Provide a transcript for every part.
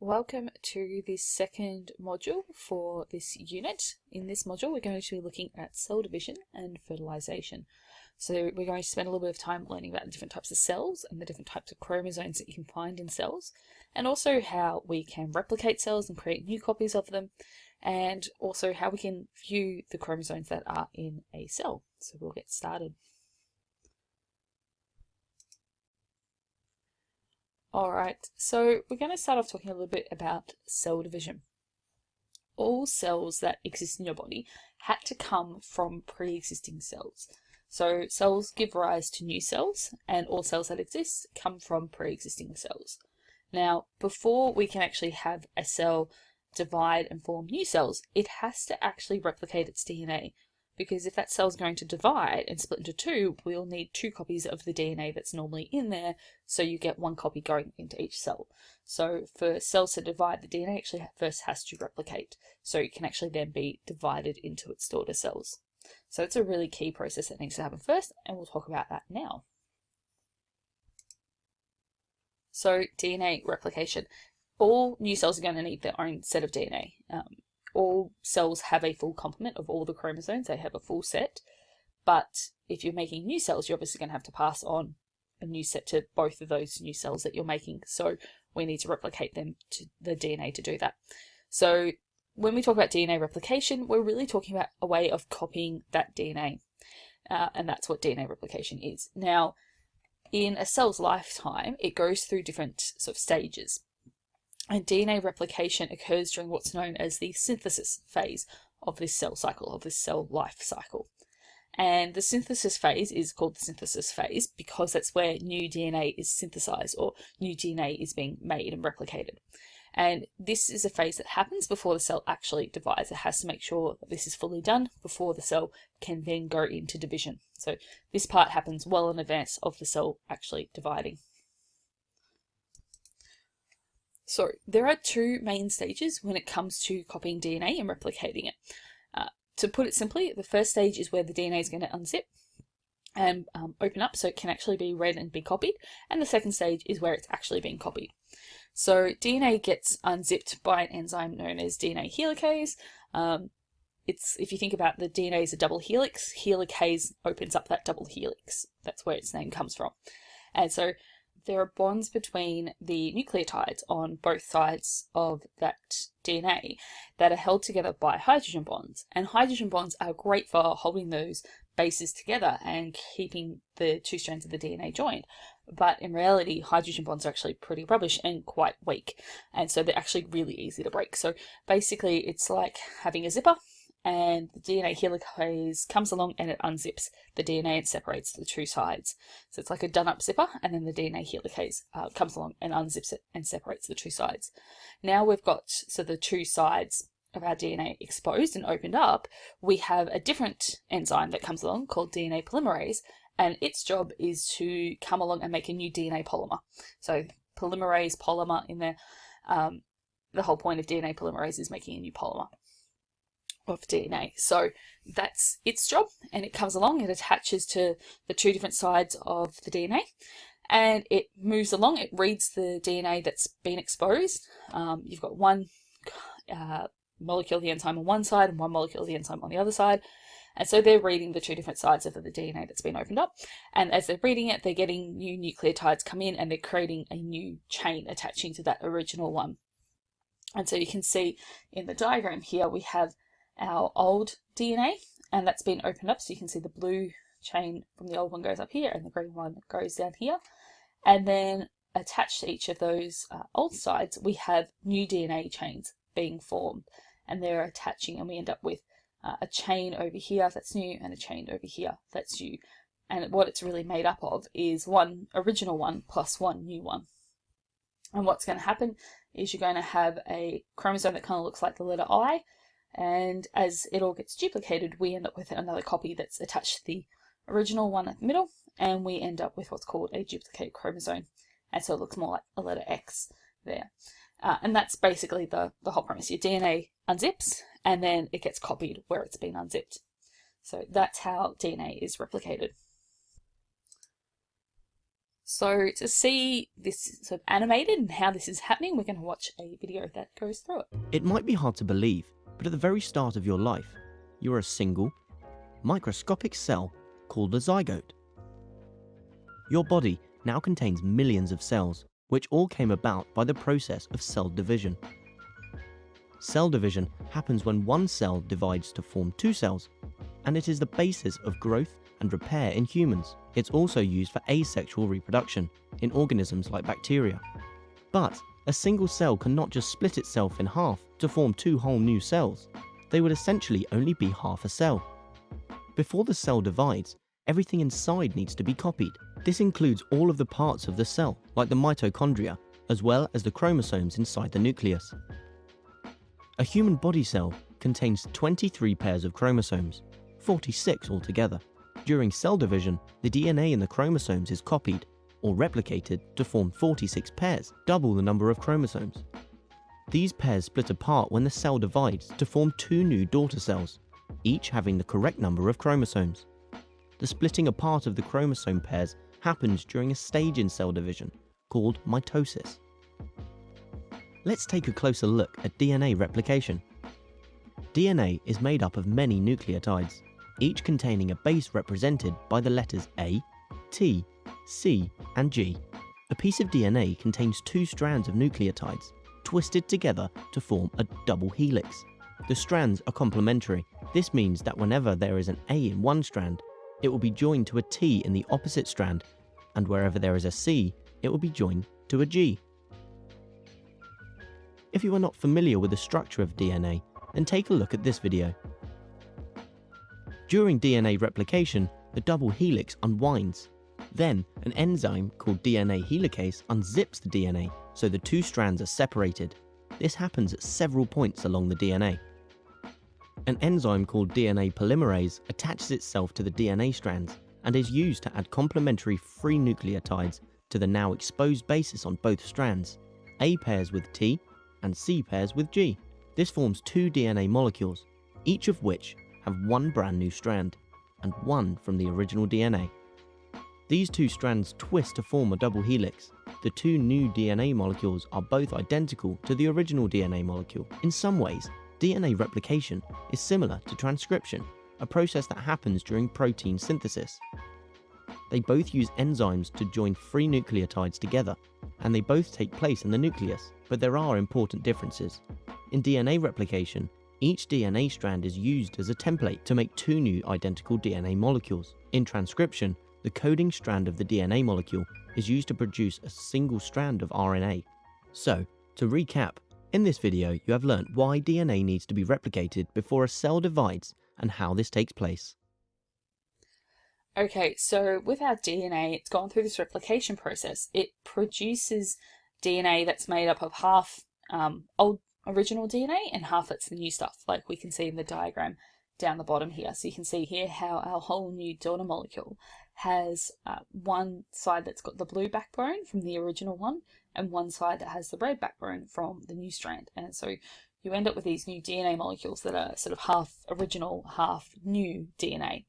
welcome to this second module for this unit. In this module, we're going to be looking at cell division and fertilisation. So we're going to spend a little bit of time learning about the different types of cells and the different types of chromosomes that you can find in cells, and also how we can replicate cells and create new copies of them, and also how we can view the chromosomes that are in a cell. So we'll get started. Alright, so we're going to start off talking a little bit about cell division. All cells that exist in your body had to come from pre-existing cells. So cells give rise to new cells, and all cells that exist come from pre-existing cells. Now, before we can actually have a cell divide and form new cells, it has to actually replicate its DNA. Because if that cell is going to divide and split into two, we'll need two copies of the DNA that's normally in there, so you get one copy going into each cell. So for cells to divide, the DNA actually first has to replicate, so it can actually then be divided into its daughter cells. So it's a really key process that needs to happen first, and we'll talk about that now. So DNA replication. All new cells are going to need their own set of DNA. All cells have a full complement of all the chromosomes, they have a full set, but if you're making new cells, you're obviously going to have to pass on a new set to both of those new cells that you're making, so we need to replicate them to the DNA to do that. So when we talk about DNA replication, we're really talking about a way of copying that DNA, and that's what DNA replication is. Now, in a cell's lifetime, it goes through different sort of stages. And DNA replication occurs during what's known as the synthesis phase of this cell cycle, of this cell life cycle. And the synthesis phase is called the synthesis phase because that's where new DNA is synthesized, or new DNA is being made and replicated. And this is a phase that happens before the cell actually divides. It has to make sure that this is fully done before the cell can then go into division. So this part happens well in advance of the cell actually dividing. So there are two main stages when it comes to copying DNA and replicating it. To put it simply, the first stage is where the DNA is going to unzip and open up so it can actually be read and be copied, and the second stage is where it's actually being copied. So DNA gets unzipped by an enzyme known as DNA helicase. If you think about the DNA as a double helix, helicase opens up that double helix. That's where its name comes from. And so there are bonds between the nucleotides on both sides of that DNA that are held together by hydrogen bonds. And hydrogen bonds are great for holding those bases together and keeping the two strands of the DNA joined. But in reality, hydrogen bonds are actually pretty rubbish and quite weak. And so they're actually really easy to break. So basically, it's like having a zipper, and the DNA helicase comes along and it unzips the DNA and separates the two sides. So it's like a done-up zipper, and then the DNA helicase comes along and unzips it and separates the two sides. Now we've got the two sides of our DNA exposed and opened up. We have a different enzyme that comes along called DNA polymerase, and its job is to come along and make a new DNA polymer. So polymerase, polymer in there. The whole point of DNA polymerase is making a new polymer of DNA. So that's its job, and it comes along, it attaches to the two different sides of the DNA, and it moves along, it reads the DNA that's been exposed. You've got one molecule of the enzyme on one side and one molecule of the enzyme on the other side, and so they're reading the two different sides of the DNA that's been opened up, and as they're reading it, they're getting new nucleotides come in, and they're creating a new chain attaching to that original one. And so you can see in the diagram here, we have our old DNA, and that's been opened up, so you can see the blue chain from the old one goes up here and the green one goes down here, and then attached to each of those old sides we have new DNA chains being formed, and they're attaching, and we end up with a chain over here that's new and a chain over here that's new, and what it's really made up of is one original one plus one new one. And what's going to happen is you're going to have a chromosome that kind of looks like the letter I, and as it all gets duplicated, we end up with another copy that's attached to the original one at the middle, and we end up with what's called a duplicate chromosome. And so it looks more like a letter X there. And that's basically the whole premise. Your DNA unzips, and then it gets copied where it's been unzipped. So that's how DNA is replicated. So to see this sort of animated and how this is happening, we're going to watch a video that goes through it. It might be hard to believe, but at the very start of your life, you're a single, microscopic cell called a zygote. Your body now contains millions of cells, which all came about by the process of cell division. Cell division happens when one cell divides to form two cells, and it is the basis of growth and repair in humans. It's also used for asexual reproduction in organisms like bacteria. But a single cell cannot just split itself in half to form two whole new cells. They would essentially only be half a cell. Before the cell divides, everything inside needs to be copied. This includes all of the parts of the cell, like the mitochondria, as well as the chromosomes inside the nucleus. A human body cell contains 23 pairs of chromosomes, 46 altogether. During cell division, the DNA in the chromosomes is copied or replicated to form 46 pairs, double the number of chromosomes. These pairs split apart when the cell divides to form two new daughter cells, each having the correct number of chromosomes. The splitting apart of the chromosome pairs happens during a stage in cell division called mitosis. Let's take a closer look at DNA replication. DNA is made up of many nucleotides, each containing a base represented by the letters A, T, C, and G. A piece of DNA contains two strands of nucleotides, twisted together to form a double helix. The strands are complementary. This means that whenever there is an A in one strand, it will be joined to a T in the opposite strand, and wherever there is a C, it will be joined to a G. If you are not familiar with the structure of DNA, then take a look at this video. During DNA replication, the double helix unwinds. Then, an enzyme called DNA helicase unzips the DNA so the two strands are separated. This happens at several points along the DNA. An enzyme called DNA polymerase attaches itself to the DNA strands and is used to add complementary free nucleotides to the now exposed bases on both strands. A pairs with T and C pairs with G. This forms two DNA molecules, each of which have one brand new strand, and one from the original DNA. These two strands twist to form a double helix. The two new DNA molecules are both identical to the original DNA molecule. In some ways, DNA replication is similar to transcription, a process that happens during protein synthesis. They both use enzymes to join free nucleotides together, and they both take place in the nucleus, but there are important differences. In DNA replication, each DNA strand is used as a template to make two new identical DNA molecules. In transcription, the coding strand of the DNA molecule is used to produce a single strand of RNA. So, to recap, in this video you have learnt why DNA needs to be replicated before a cell divides and how this takes place. Okay, so with our DNA, it's gone through this replication process. It produces DNA that's made up of half old original DNA and half that's the new stuff, like we can see in the diagram down the bottom here. So you can see here how our whole new daughter molecule has one side that's got the blue backbone from the original one and one side that has the red backbone from the new strand. And so you end up with these new DNA molecules that are sort of half original, half new DNA.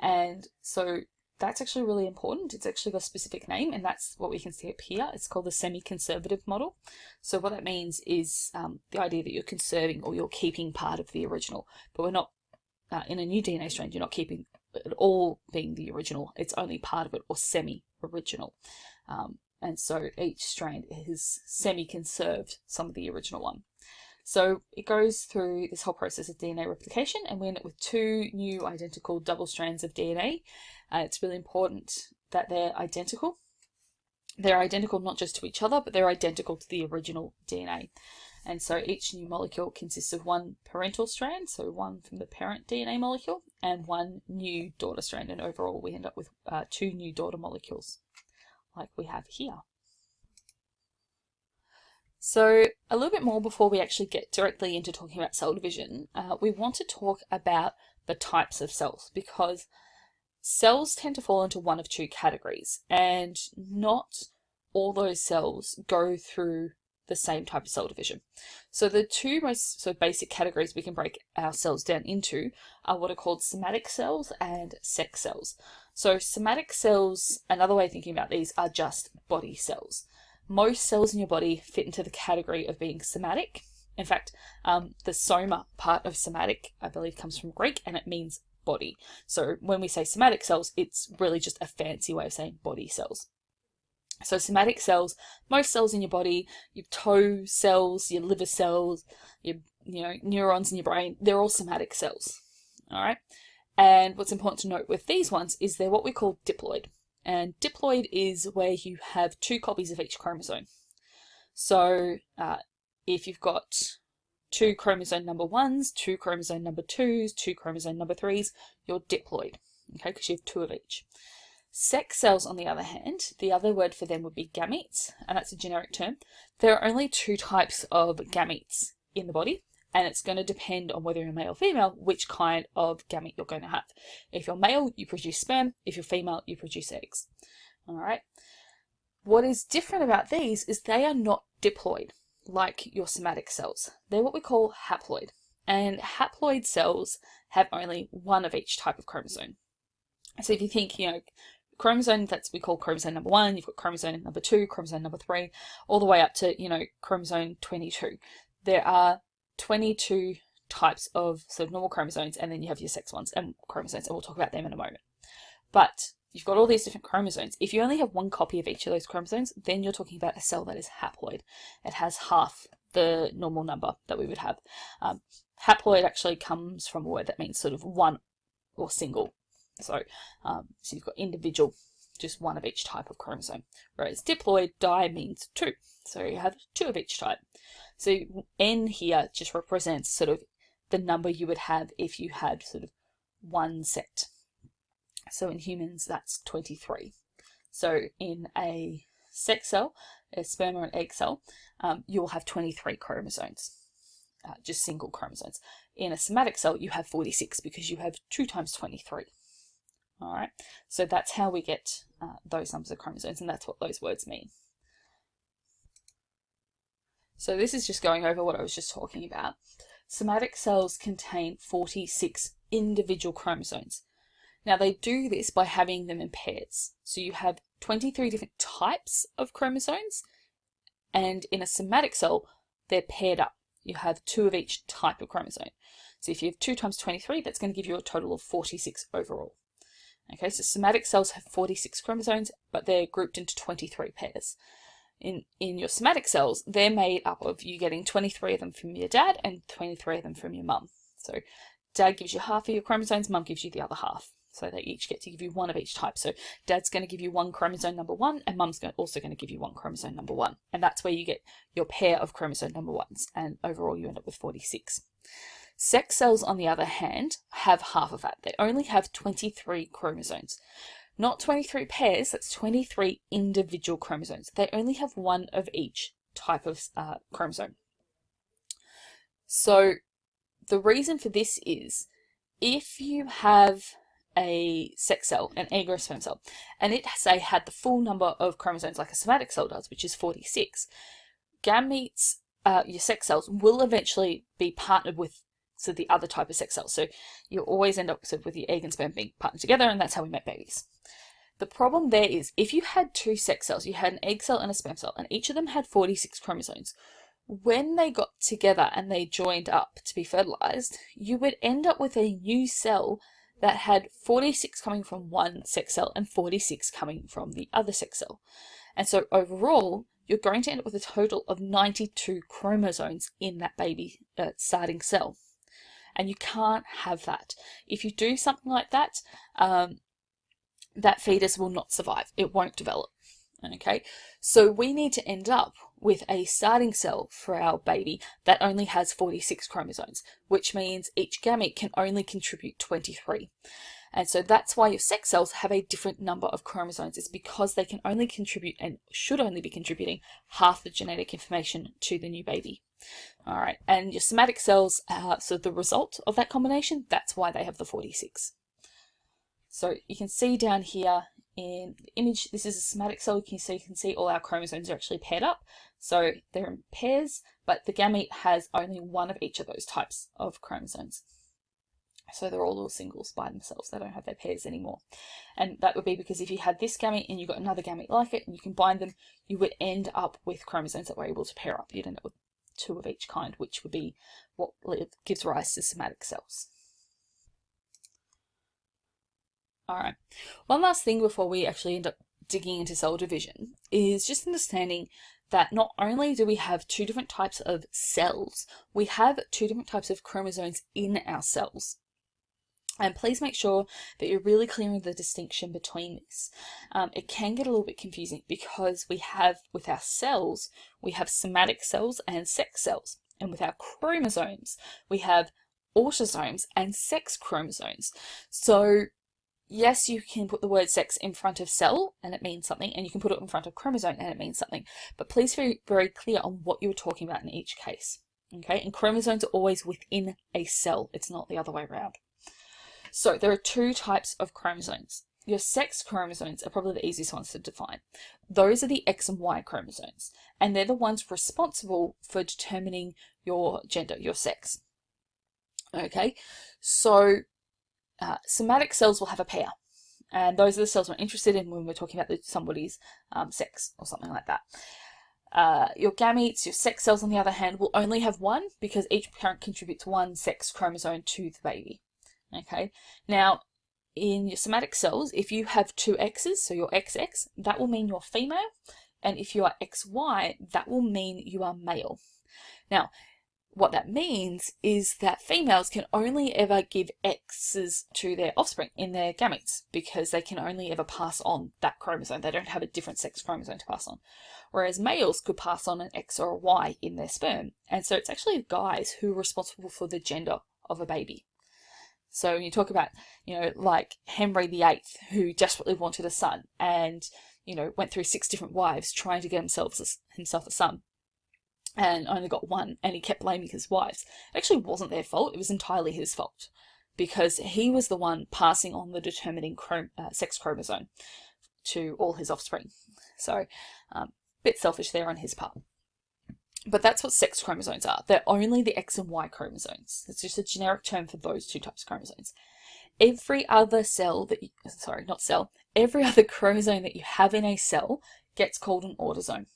And so that's actually really important. It's actually got a specific name, and that's what we can see up here. It's called the semi-conservative model. So what that means is the idea that you're conserving or you're keeping part of the original, but we're not, in a new DNA strand, you're not keeping it all being the original. It's only part of it, or semi-original. And so each strand is semi-conserved some of the original one. So it goes through this whole process of DNA replication, and we end up with two new identical double strands of DNA. It's really important that they're identical. They're identical not just to each other, but they're identical to the original DNA. And so each new molecule consists of one parental strand, so one from the parent DNA molecule, and one new daughter strand. And overall, we end up with two new daughter molecules, like we have here. So a little bit more before we actually get directly into talking about cell division, we want to talk about the types of cells, because cells tend to fall into one of two categories, and not all those cells go through the same type of cell division. So the two most basic categories we can break our cells down into are what are called somatic cells and sex cells. So somatic cells, another way of thinking about these, are just body cells. Most cells in your body fit into the category of being somatic. In fact, the soma part of somatic, I believe, comes from Greek, and it means body. So when we say somatic cells, it's really just a fancy way of saying body cells. So somatic cells, most cells in your body, your toe cells, your liver cells, your neurons in your brain, they're all somatic cells. All right. And what's important to note with these ones is they're what we call diploid. And diploid is where you have 2 copies of each chromosome. So if you've got 2 chromosome number 1s, 2 chromosome number 2s, 2 chromosome number 3s, you're diploid, okay, because you have 2 of each. Sex cells, on the other hand, the other word for them would be gametes, and that's a generic term. There are only 2 types of gametes in the body, and it's going to depend on whether you're male or female, which kind of gamete you're going to have. If you're male, you produce sperm. If you're female, you produce eggs. All right. What is different about these is they are not diploid like your somatic cells. They're what we call haploid, and haploid cells have only 1 of each type of chromosome. So if you think, chromosome, we call chromosome number 1, you've got chromosome number 2, chromosome number 3, all the way up to, chromosome 22. There are 22 types of sort of normal chromosomes, and then you have your sex ones and chromosomes, and we'll talk about them in a moment. But you've got all these different chromosomes. If you only have 1 copy of each of those chromosomes, then you're talking about a cell that is haploid. It has half the normal number that we would have. Haploid actually comes from a word that means sort of one or single. So you've got individual, just 1 of each type of chromosome. Whereas diploid, di means 2. So you have 2 of each type. So N here just represents sort of the number you would have if you had sort of 1 set. So in humans, that's 23. So in a sex cell, a sperm or an egg cell, you'll have 23 chromosomes, just single chromosomes. In a somatic cell, you have 46 because you have 2 times 23. All right, so that's how we get those numbers of chromosomes, and that's what those words mean. So this is just going over what I was just talking about. Somatic cells contain 46 individual chromosomes. Now they do this by having them in pairs. So you have 23 different types of chromosomes, and in a somatic cell, they're paired up. You have 2 of each type of chromosome. So if you have 2 times 23, that's going to give you a total of 46 overall. Okay, so somatic cells have 46 chromosomes, but they're grouped into 23 pairs. In your somatic cells, they're made up of you getting 23 of them from your dad and 23 of them from your mum. So dad gives you half of your chromosomes, mum gives you the other half. So they each get to give you 1 of each type. So dad's going to give you 1 chromosome number 1, and mum's also going to give you 1 chromosome number 1. And that's where you get your pair of chromosome number 1s. And overall, you end up with 46. Sex cells, on the other hand, have half of that. They only have 23 chromosomes. Not 23 pairs, that's 23 individual chromosomes. They only have 1 of each type of chromosome. So the reason for this is if you have a sex cell, an egg or a sperm cell, and it, say, had the full number of chromosomes like a somatic cell does, which is 46, gametes, your sex cells, will eventually be partnered with the other type of sex cells. So you'll always end up with your egg and sperm being partnered together, and that's how we make babies. The problem there is if you had 2 sex cells, you had an egg cell and a sperm cell, and each of them had 46 chromosomes, when they got together and they joined up to be fertilized, you would end up with a new cell that had 46 coming from one sex cell and 46 coming from the other sex cell. And so overall, you're going to end up with a total of 92 chromosomes in that baby starting cell. And you can't have that. If you do something like that, that fetus will not survive. It won't develop. Okay, so we need to end up with a starting cell for our baby that only has 46 chromosomes, which means each gamete can only contribute 23. And so that's why your sex cells have a different number of chromosomes. It's because they can only contribute and should only be contributing half the genetic information to the new baby. All right, and your somatic cells are sort of the result of that combination. That's why they have the 46. So you can see down here in the image, this is a somatic cell. You can see all our chromosomes are actually paired up. So they're in pairs, but the gamete has only one of each of those types of chromosomes. So they're all little singles by themselves. They don't have their pairs anymore. And that would be because if you had this gamete and you got another gamete like it and you combine them, you would end up with chromosomes that were able to pair up. You'd end up with two of each kind, which would be what gives rise to somatic cells. Alright, one last thing before we actually end up digging into cell division is just understanding that not only do we have two different types of cells, we have two different types of chromosomes in our cells. And please make sure that you're really clear on the distinction between this. It can get a little bit confusing because we have, with our cells, we have somatic cells and sex cells. And with our chromosomes, we have autosomes and sex chromosomes. So yes, you can put the word sex in front of cell and it means something, and you can put it in front of chromosome and it means something. But please be very clear on what you're talking about in each case. Okay, and chromosomes are always within a cell. It's not the other way around. So there are two types of chromosomes. Your sex chromosomes are probably the easiest ones to define. Those are the X and Y chromosomes, and they're the ones responsible for determining your gender, your sex. Okay, so somatic cells will have a pair, and those are the cells we're interested in when we're talking about somebody's sex or something like that. Your gametes, your sex cells on the other hand, will only have one because each parent contributes one sex chromosome to the baby. Okay, now in your somatic cells, if you have two X's, so your XX, that will mean you're female, and if you are XY, that will mean you are male. Now, what that means is that females can only ever give X's to their offspring in their gametes because they can only ever pass on that chromosome. They don't have a different sex chromosome to pass on. Whereas males could pass on an X or a Y in their sperm. And so it's actually guys who are responsible for the gender of a baby. So when you talk about, like Henry VIII, who desperately wanted a son and, went through 6 different wives trying to get himself a son and only got one, and he kept blaming his wives. It actually wasn't their fault. It was entirely his fault because he was the one passing on the determining sex chromosome to all his offspring. So bit selfish there on his part. But that's what sex chromosomes are. They're only the X and Y chromosomes. It's just a generic term for those two types of chromosomes. Every other cell every other chromosome that you have in a cell gets called an autosome.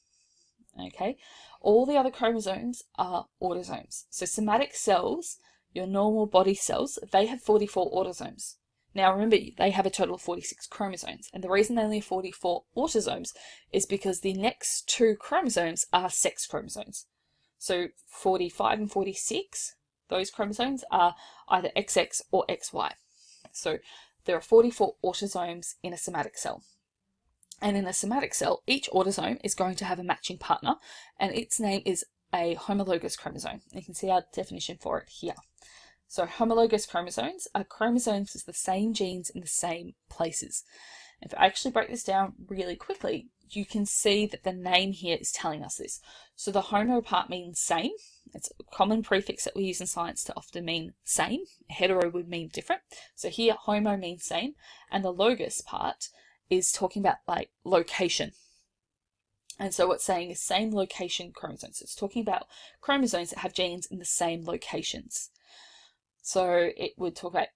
Okay? All the other chromosomes are autosomes. So somatic cells, your normal body cells, they have 44 autosomes. Now remember, they have a total of 46 chromosomes, and the reason they only have 44 autosomes is because the next 2 chromosomes are sex chromosomes. So 45 and 46, those chromosomes are either XX or XY. So there are 44 autosomes in a somatic cell. And in a somatic cell, each autosome is going to have a matching partner, and its name is a homologous chromosome. You can see our definition for it here. So homologous chromosomes are chromosomes with the same genes in the same places. If I actually break this down really quickly, you can see that the name here is telling us this. So the homo part means same. It's a common prefix that we use in science to often mean same. Hetero would mean different. So here homo means same, and the logos part is talking about like location. And so what's saying is same location chromosomes. It's talking about chromosomes that have genes in the same locations. So it would talk about,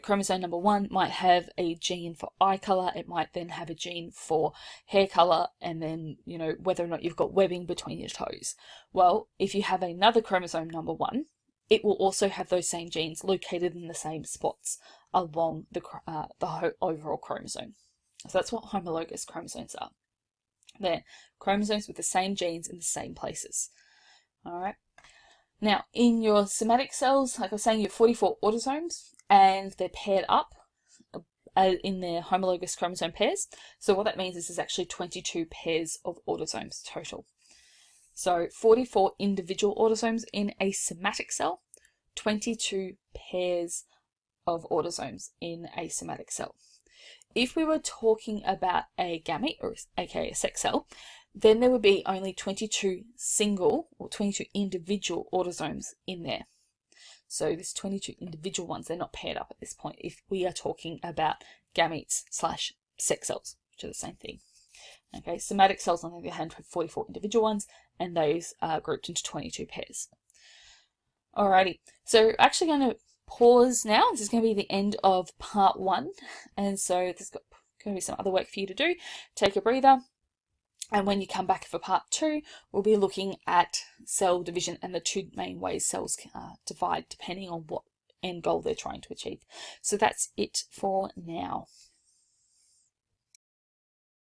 chromosome number 1 might have a gene for eye color. It might then have a gene for hair color, and then, whether or not you've got webbing between your toes. Well, if you have another chromosome number 1, it will also have those same genes located in the same spots along the overall chromosome. So that's what homologous chromosomes are. They're chromosomes with the same genes in the same places. All right. Now, in your somatic cells, like I was saying, you have 44 autosomes, and they're paired up in their homologous chromosome pairs. So what that means is there's actually 22 pairs of autosomes total. So 44 individual autosomes in a somatic cell, 22 pairs of autosomes in a somatic cell. If we were talking about a gamete, or aka a sex cell, then there would be only 22 single or 22 individual autosomes in there. So there's 22 individual ones. They're not paired up at this point if we are talking about gametes / sex cells, which are the same thing. Okay, somatic cells on the other hand have 44 individual ones, and those are grouped into 22 pairs. Alrighty, so actually going to pause now. This is going to be the end of part 1, and so there's going to be some other work for you to do. Take a breather, and when you come back for part 2, we'll be looking at cell division and the 2 main ways cells divide depending on what end goal they're trying to achieve. So that's it for now.